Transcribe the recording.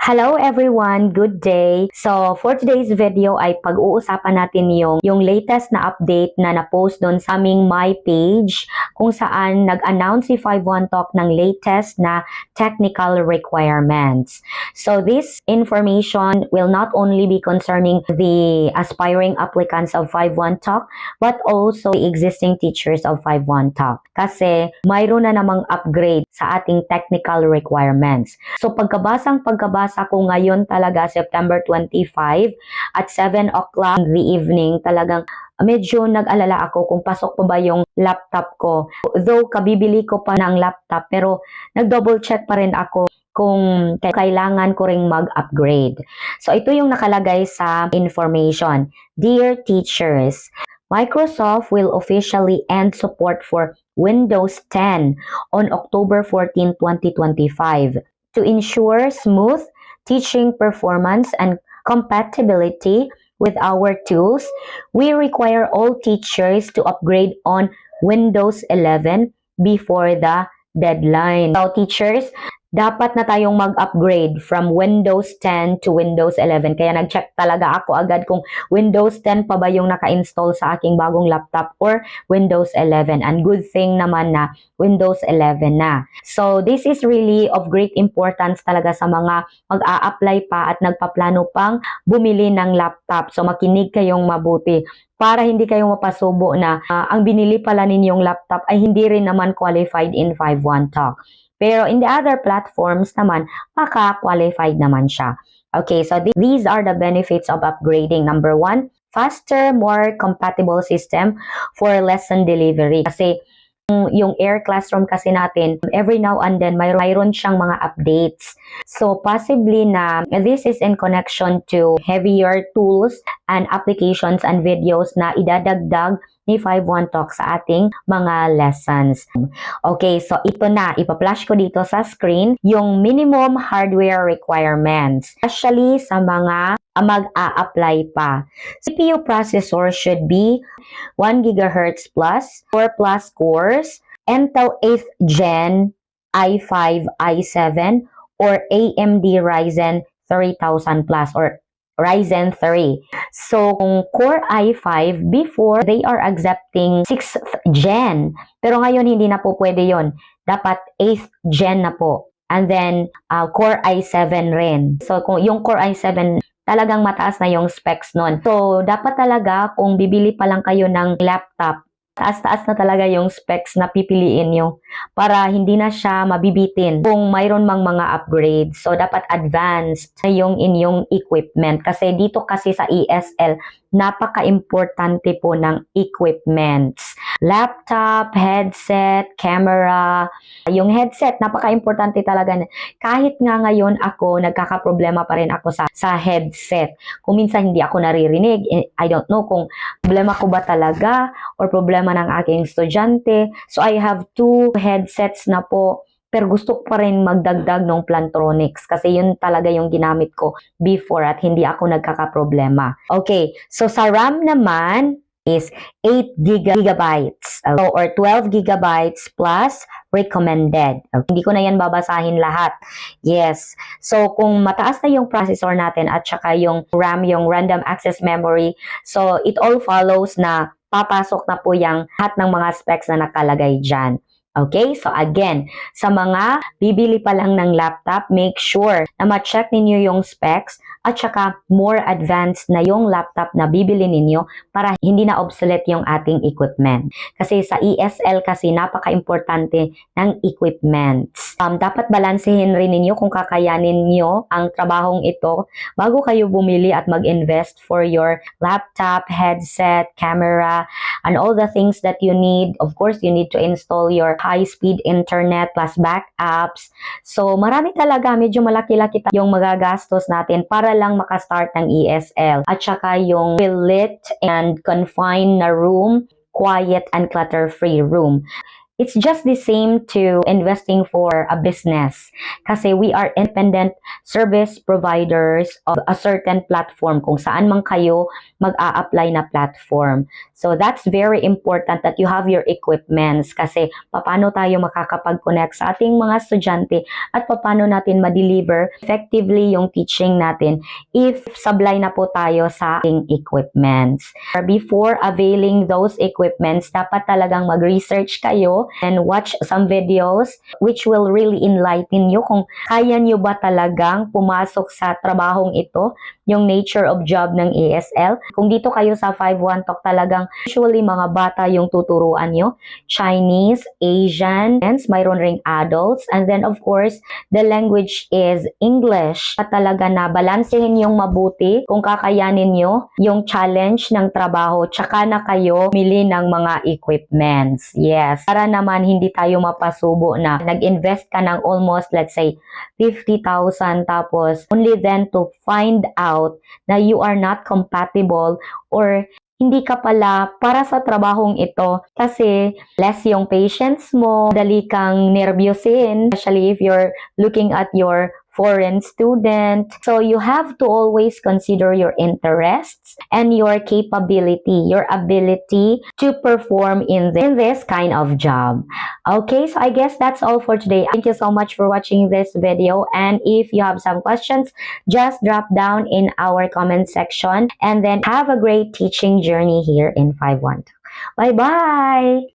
Hello everyone, good day. So for today's video ay pag-uusapan natin yung latest na update na na-post doon sa aming my page kung saan nag-announce si 51 Talk ng latest na technical requirements. So this information will not only be concerning the aspiring applicants of 51 Talk but also the existing teachers of 51 Talk kasi mayroon na namang upgrade sa ating technical requirements. So pagkabasa ko ngayon talaga September 25 at 7 o'clock in the evening, talagang medyo nag-alala ako kung pasok pa ba yung laptop ko. Though kabibili ko pa ng laptop pero nag-double check pa rin ako kung kailangan ko ring mag-upgrade. So ito yung nakalagay sa information. Dear teachers, Microsoft will officially end support for Windows 10 on October 14, 2025. To ensure smooth teaching performance and compatibility with our tools, we require all teachers to upgrade on Windows 11 before the deadline. So teachers, dapat na tayong mag-upgrade from Windows 10 to Windows 11. Kaya nag-check talaga ako agad kung Windows 10 pa ba yung naka-install sa aking bagong laptop or Windows 11. And good thing naman na Windows 11 na. So this is really of great importance talaga sa mga mag-a-apply pa at nagpaplano pang bumili ng laptop. So makinig kayong mabuti para hindi kayo mapasubo na ang binili pala ninyong laptop ay hindi rin naman qualified in 51 Talk. Pero in the other platforms naman, maka-qualified naman siya. Okay, so these are the benefits of upgrading. Number 1, faster, more compatible system for lesson delivery. Kasi yung Air Classroom kasi natin, every now and then, mayroon siyang mga updates. So, possibly na this is in connection to heavier tools and applications and videos na idadagdag ni 51 Talk sa ating mga lessons. Okay, so ito na, ipa-flash ko dito sa screen yung minimum hardware requirements, especially sa mga mag-a-apply pa. CPU processor should be 1 GHz plus, 4 plus cores, Intel 8th Gen, i5, i7, or AMD Ryzen 3000 plus or Ryzen 3. So, kung Core i5, before, they are accepting 6th Gen. Pero ngayon, hindi na po pwede yon. Dapat 8th Gen na po. And then, Core i7 rin. So, kung yung Core i7, talagang mataas na yung specs nun. So, dapat talaga, kung bibili pa lang kayo ng laptop, taas-taas na talaga yung specs na pipiliin nyo para hindi na siya mabibitin kung mayroon mang mga upgrades. So, dapat advanced na yung inyong equipment. Kasi dito kasi sa ESL, napaka-importante po ng equipments. Laptop, headset, camera. Yung headset, napaka-importante talaga. Kahit nga ngayon ako, nagkakaproblema pa rin ako sa headset. Kung minsan hindi ako naririnig, I don't know kung problema ko ba talaga or problema ng aking estudyante. So, I have 2 headsets na po. Pero gusto ko pa rin magdagdag ng Plantronics kasi yun talaga yung ginamit ko before at hindi ako nagkakaproblema. Okay, so sa RAM naman is 8 gigabytes or 12 gigabytes plus recommended. Okay. Hindi ko na yan babasahin lahat. Yes. So, kung mataas na yung processor natin at saka yung RAM, yung random access memory, so it all follows na papasok na po yung lahat ng mga specs na nakalagay dyan. Okay, so again, sa mga bibili pa lang ng laptop, make sure na ma-check ninyo yung specs at saka more advanced na yung laptop na bibili ninyo para hindi na obsolete yung ating equipment. Kasi sa ESL kasi napaka-importante ng equipments. Dapat balansehin rin ninyo kung kakayanin nyo ang trabahong ito bago kayo bumili at mag-invest for your laptop, headset, camera, and all the things that you need. Of course, you need to install your high-speed internet plus backups. So, marami talaga, medyo malaki-laki yung magagastos natin para lang makastart ng ESL. At saka yung well-lit and confined na room, quiet and clutter-free room. It's just the same to investing for a business. Kasi we are independent service providers of a certain platform kung saan man kayo mag-a-apply na platform. So that's very important that you have your equipments kasi paano tayo makakapag-connect sa ating mga estudyante at paano natin ma-deliver effectively yung teaching natin if sablay na po tayo sa ating equipments. Before availing those equipments, dapat talagang mag-research kayo and watch some videos which will really enlighten you kung kaya nyo ba talagang pumasok sa trabahong ito, yung nature of job ng ESL. Kung dito kayo sa 5-1 Talk talagang usually mga bata yung tuturuan nyo, Chinese, Asian, and mayroon ring adults, and then of course, the language is English. At talaga na balansehin yung mabuti kung kakayanin nyo yung challenge ng trabaho, tsaka na kayo mili ng mga equipments. Yes, para naman hindi tayo mapasubo na nag-invest ka ng almost, let's say, 50,000 tapos only then to find out na you are not compatible or hindi ka pala para sa trabahong ito kasi less yung patience mo, dali kang nervyusin, especially if you're looking at your foreign student. So you have to always consider your interests and your capability, your ability to perform in this kind of job. Okay, so I guess that's all for today. Thank you so much for watching this video, and if you have some questions, just drop down in our comment section, and then have a great teaching journey here in 5-1. Bye-bye!